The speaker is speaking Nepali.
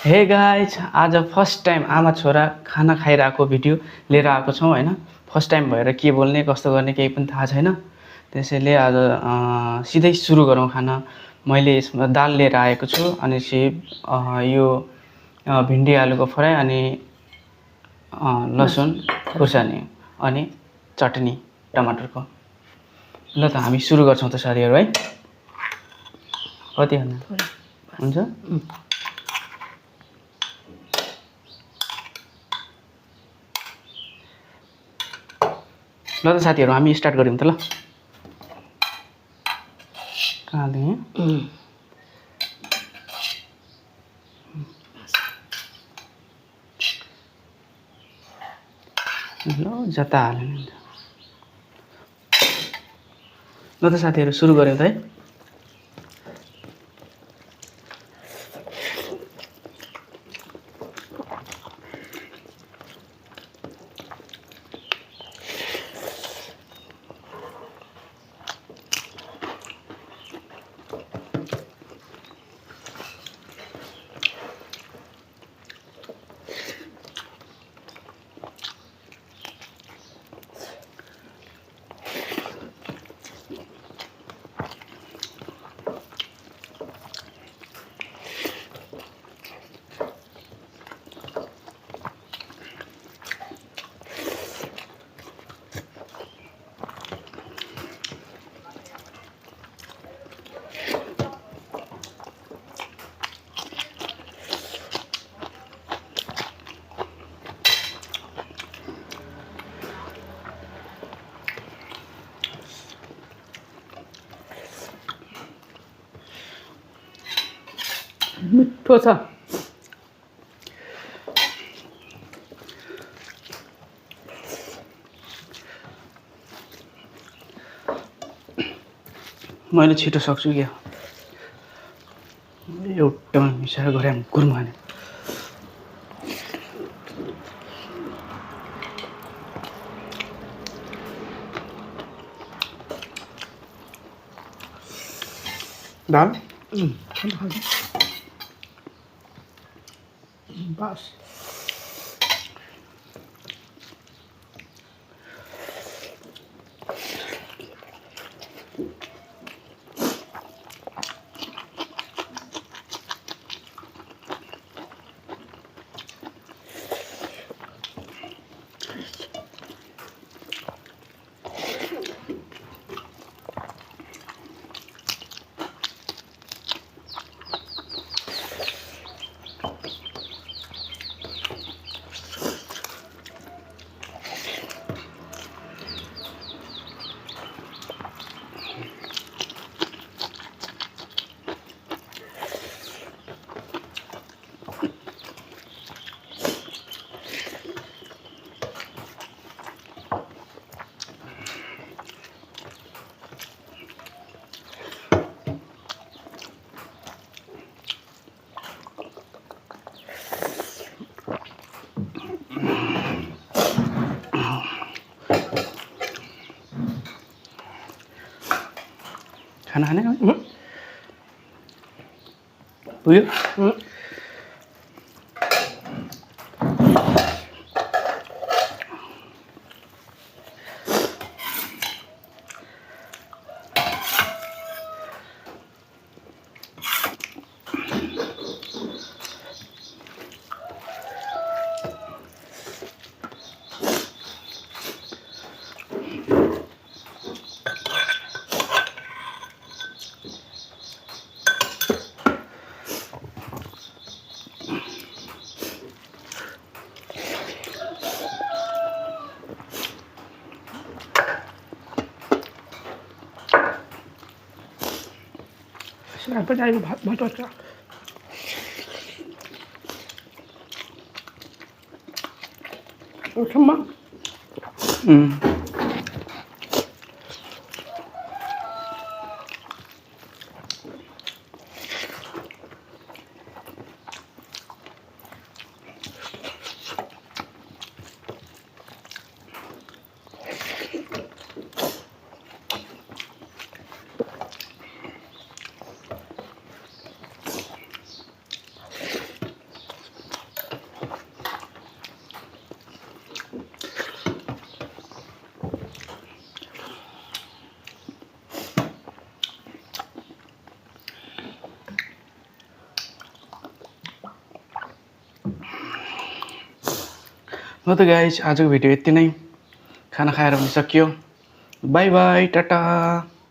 हे गाइज आज फर्स्ट टाइम आमा छोरा खाना खाइरहेको भिडियो लिएर आएको छौँ होइन। फर्स्ट टाइम भएर के बोल्ने कस्तो गर्ने केही पनि थाहा छैन। त्यसैले आज सिधै सुरु गरौँ खाना। मैले यसमा दाल लिएर आएको छु अनि यो भिन्डी आलुको फ्राई अनि लसुन खुर्सानी अनि चटनी टमाटरको। ल त हामी सुरु गर्छौँ त साथीहरू है। कति खाना हुन्छ? ल त साथीहरू हामी स्टार्ट गऱ्यौँ त ल। कहाँले ल जता हाल्यो नि। ल त साथीहरू सुरु गऱ्यौँ त है। मिठो छ। मैले छिटो सक्छु क्या। एउटामा मिसाएर गरे कुर्मा हाने। दाल बस खाना खाने उयो Siapa dari batu aja? Sama. ल त गाइज आजको भिडियो यति नै। खाना खाएर पनि सकियो। By by, Tata.